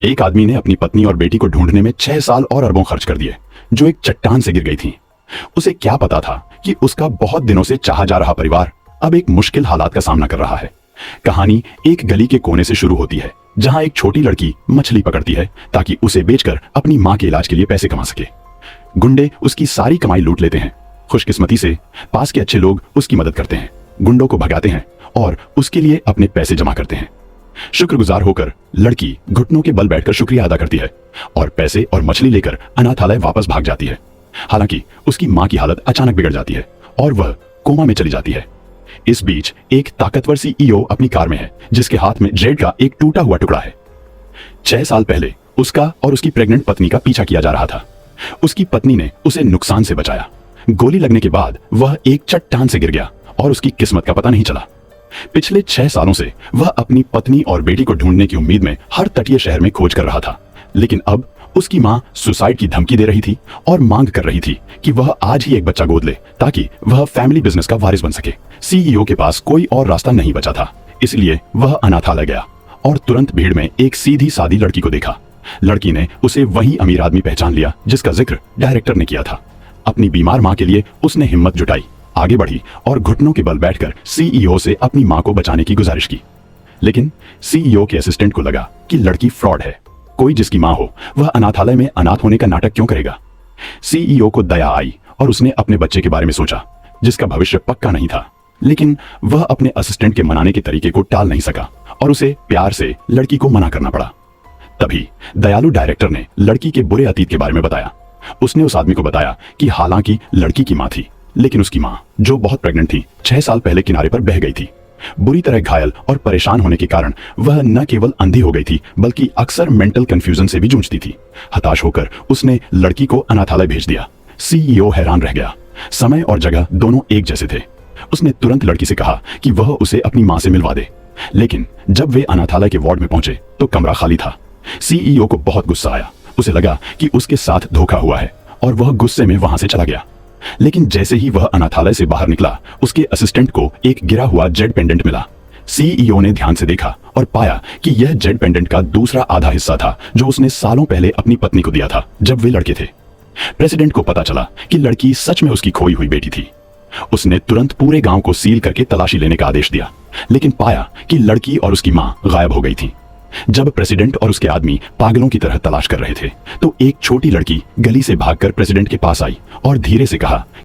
एक आदमी ने अपनी पत्नी और बेटी को ढूंढने में 6 साल और अरबों खर्च कर दिए, जो एक चट्टान से गिर गई थी। उसे क्या पता था कि उसका बहुत दिनों से चाहा जा रहा परिवार अब एक मुश्किल हालात का सामना कर रहा है। कहानी एक गली के कोने से शुरू होती है, जहां एक छोटी लड़की मछली पकड़ती है ताकि उसे बेचकर अपनी मां के इलाज के लिए पैसे कमा सके। गुंडे उसकी सारी कमाई लूट लेते हैं। खुशकिस्मती से पास के अच्छे लोग उसकी मदद करते हैं, गुंडों को भगाते हैं और उसके लिए अपने पैसे जमा करते हैं। शुक्रगुजार होकर लड़की घुटनों के बल बैठकर शुक्रिया अदा करती है और पैसे और मछली लेकर अनाथालय वापस भाग जाती है। हालांकि उसकी मां की हालत अचानक बिगड़ जाती है और वह कोमा में चली जाती है। इस बीच एक ताकतवर सीईओ अपनी कार में है, जिसके हाथ में जेड का एक टूटा हुआ टुकड़ा है। 6 साल पहले उसका और उसकी प्रेग्नेंट पत्नी का पीछा किया जा रहा था। उसकी पत्नी ने उसे नुकसान से बचाया। गोली लगने के बाद वह एक चट्टान से गिर गया और उसकी किस्मत का पता नहीं चला। पिछले 6 सालों से वह अपनी पत्नी और बेटी को ढूंढने की उम्मीद में हर तटीय शहर में खोज कर रहा था, लेकिन अब उसकी मां सुसाइड की धमकी दे रही थी और मांग कर रही थी कि वह आज ही एक बच्चा गोद ले ताकि वह फैमिली बिजनेस का वारिस बन सके। सीईओ के पास कोई और रास्ता नहीं बचा था, इसलिए वह अनाथालय गया और तुरंत भीड़ में एक सीधी सादी लड़की को देखा। लड़की ने उसे वही अमीर आदमी पहचान लिया जिसका जिक्र डायरेक्टर ने किया था। अपनी बीमार मां के लिए उसने हिम्मत जुटाई, आगे बढ़ी और घुटनों के बल बैठकर सीईओ से अपनी मां को बचाने की गुजारिश की। लेकिन सीईओ के असिस्टेंट को लगा कि लड़की फ्रॉड है। कोई जिसकी मां हो वह अनाथालय में अनाथ होने का नाटक क्यों करेगा। सीईओ को दया आई और उसने अपने बच्चे के बारे में सोचा, जिसका भविष्य पक्का नहीं था। लेकिन वह अपने असिस्टेंट के मनाने के तरीके को टाल नहीं सका और उसे प्यार से लड़की को मना करना पड़ा। तभी दयालु डायरेक्टर ने लड़की के बुरे अतीत के बारे में बताया। उसने उस आदमी को बताया कि हालांकि लड़की की मां थी, लेकिन उसकी मां, जो बहुत प्रेग्नेंट थी, 6 साल पहले किनारे पर बह गई थी। बुरी तरह घायल और परेशान होने के कारण वह न केवल अंधी हो गई थी, बल्कि अक्सर मेंटल कंफ्यूजन से भी जूझती थी। हताश होकर उसने लड़की को अनाथालय भेज दिया। सीईओ हैरान रह गया। समय और जगह दोनों एक जैसे थे। उसने तुरंत लड़की से कहा कि वह उसे अपनी मां से मिलवा दे। लेकिन जब वे अनाथालय के वार्ड में पहुंचे तो कमरा खाली था। सीईओ को बहुत गुस्सा आया। उसे लगा कि उसके साथ धोखा हुआ है और वह गुस्से में वहां से चला गया। लेकिन जैसे ही वह अनाथालय से बाहर निकला, उसके असिस्टेंट को एक गिरा हुआ जेड पेंडेंट मिला। सीईओ ने ध्यान से देखा और पाया कि यह जेड पेंडेंट का दूसरा आधा हिस्सा था, जो उसने सालों पहले अपनी पत्नी को दिया था जब वे लड़के थे। प्रेसिडेंट को पता चला कि लड़की सच में उसकी खोई हुई बेटी थी। उसने तुरंत पूरे गांव को सील करके तलाशी लेने का आदेश दिया, लेकिन पाया कि लड़की और उसकी मां गायब हो गई थी। जब प्रेसिडेंट और उसके आदमी पागलों की तरह तलाश कर रहे थे, तो एक छोटी लड़की गली से भागकर प्रेसिडेंट के पास आई और धीरे से कहा